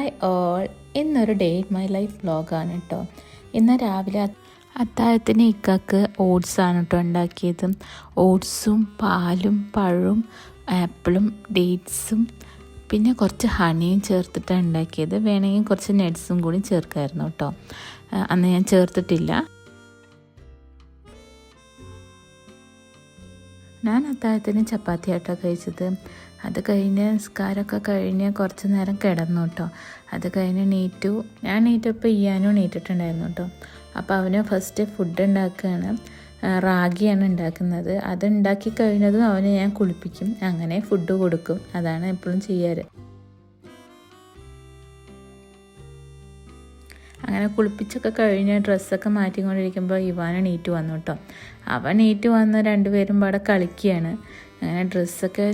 Hi all, ഇന്നൊരു day in my life വ്ളോഗാണ് കേട്ടോ. ഇന്ന് രാവിലെ അത്താഴത്തിന് ഇക്കാക്ക് ഓട്സാണ് കേട്ടോ ഉണ്ടാക്കിയത്. ഓട്സും പാലും പഴവും ആപ്പിളും ഡേറ്റ്സും പിന്നെ കുറച്ച് ഹണിയും ചേർത്തിട്ടാണ് ഉണ്ടാക്കിയത്. വേണമെങ്കിൽ കുറച്ച് നട്ട്സും കൂടി ചേർക്കായിരുന്നു കേട്ടോ. അന്ന് ഞാൻ ചേർത്തിട്ടില്ല. ഞാൻ അത്താഴത്തിന് ചപ്പാത്തി ആട്ടോ കഴിച്ചത്. അത് കഴിഞ്ഞ് നിസ്കാരമൊക്കെ കഴിഞ്ഞ് കുറച്ച് നേരം കിടന്നു കേട്ടോ. അത് കഴിഞ്ഞ് ഞാൻ നീറ്റപ്പോൾ ഇയാനും നീറ്റിട്ടുണ്ടായിരുന്നു കേട്ടോ. അപ്പോൾ അവന് ഫസ്റ്റ് ഫുഡ് ഉണ്ടാക്കുകയാണ്. റാഗിയാണ് ഉണ്ടാക്കുന്നത്. അത് ഉണ്ടാക്കി കഴിഞ്ഞതും അവനെ ഞാൻ കുളിപ്പിക്കും, അങ്ങനെ ഫുഡ് കൊടുക്കും. അതാണ് എപ്പോഴും ചെയ്യാറ്. അങ്ങനെ കുളിപ്പിച്ചൊക്കെ കഴിഞ്ഞ് ഡ്രസ്സൊക്കെ മാറ്റിക്കൊണ്ടിരിക്കുമ്പോൾ ഇവാന് നീറ്റ് വന്നു കേട്ടോ. അവൻ നീറ്റ് വന്ന് രണ്ടുപേരും പാടെ കളിക്കുകയാണ്. അങ്ങനെ ഡ്രസ്സൊക്കെ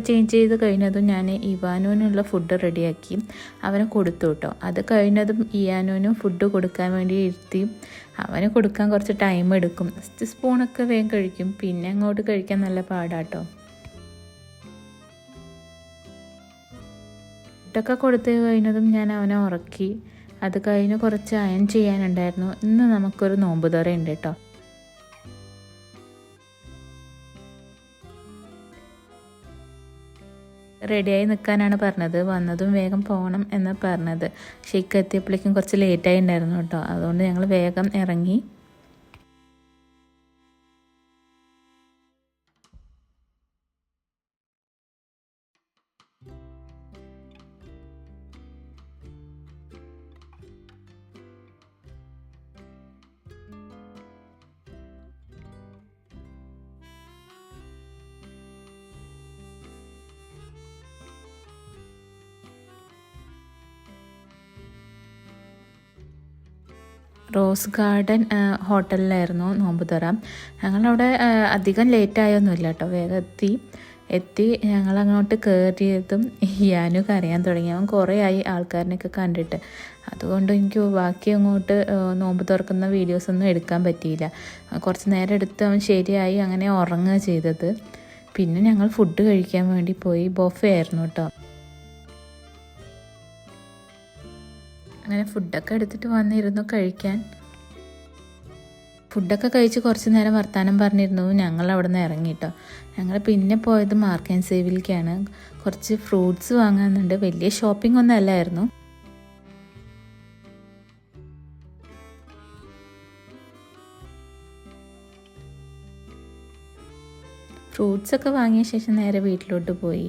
ചേഞ്ച് ചെയ്ത് കഴിഞ്ഞതും ഞാൻ ഇവാനുവിനുള്ള ഫുഡ് റെഡിയാക്കി അവന് കൊടുത്തു കേട്ടോ. അത് കഴിഞ്ഞതും ഇയാനുവിനും ഫുഡ് കൊടുക്കാൻ വേണ്ടി ഇരുത്തി. അവന് കൊടുക്കാൻ കുറച്ച് ടൈം എടുക്കും. സ്പൂണൊക്കെ വേഗം കഴിക്കും, പിന്നെ അങ്ങോട്ട് കഴിക്കാൻ നല്ല പാടാട്ടോ. ഫുഡൊക്കെ കൊടുത്ത് കഴിഞ്ഞതും ഞാൻ അവനെ ഉറക്കി. അത് കഴിഞ്ഞ് കുറച്ച് അയൺ ചെയ്യാനുണ്ടായിരുന്നു. ഇന്ന് നമുക്കൊരു നോമ്പ് തുറ ഉണ്ട് കേട്ടോ. റെഡിയായി നിൽക്കാനാണ് പറഞ്ഞത്. വന്നതും വേഗം പോകണം എന്ന് പറഞ്ഞത്. ഷെയ്ക്ക് എത്തിയപ്പോഴേക്കും കുറച്ച് ലേറ്റായി ഉണ്ടായിരുന്നു കേട്ടോ. അതുകൊണ്ട് ഞങ്ങൾ വേഗം ഇറങ്ങി. റോസ് ഗാർഡൻ ഹോട്ടലിലായിരുന്നു നോമ്പ് തുറ. ഞങ്ങളവിടെ അധികം ലേറ്റായൊന്നുമില്ല കേട്ടോ. വേഗം എത്തി ഞങ്ങളങ്ങോട്ട് കയറിയതും യാനൊക്കെ അറിയാൻ തുടങ്ങി. അവൻ കുറേ ആയി ആൾക്കാരനെയൊക്കെ കണ്ടിട്ട്. അതുകൊണ്ട് എനിക്ക് ബാക്കി അങ്ങോട്ട് നോമ്പ് തുറക്കുന്ന വീഡിയോസൊന്നും എടുക്കാൻ പറ്റിയില്ല. കുറച്ച് നേരം എടുത്ത് അവൻ ശരിയായി അങ്ങനെ ഉറങ്ങുക ചെയ്തത്. പിന്നെ ഞങ്ങൾ ഫുഡ് കഴിക്കാൻ വേണ്ടി പോയി. ബൊഫേ ആയിരുന്നു കേട്ടോ. അങ്ങനെ ഫുഡൊക്കെ എടുത്തിട്ട് വന്നിരുന്നു കഴിക്കാൻ. ഫുഡൊക്കെ കഴിച്ച് കുറച്ച് നേരം വർത്തമാനം പറഞ്ഞിരുന്നു. ഞങ്ങൾ അവിടെ നിന്ന് ഇറങ്ങിട്ടോ. ഞങ്ങൾ പിന്നെ പോയത് മാർക്ക് ആൻഡ് സേവിലേക്കാണ്. കുറച്ച് ഫ്രൂട്ട്സ് വാങ്ങാനുണ്ട്. വലിയ ഷോപ്പിംഗ് ഒന്നും അല്ലായിരുന്നു. ഫ്രൂട്ട്സൊക്കെ വാങ്ങിയ ശേഷം നേരെ വീട്ടിലോട്ട് പോയി.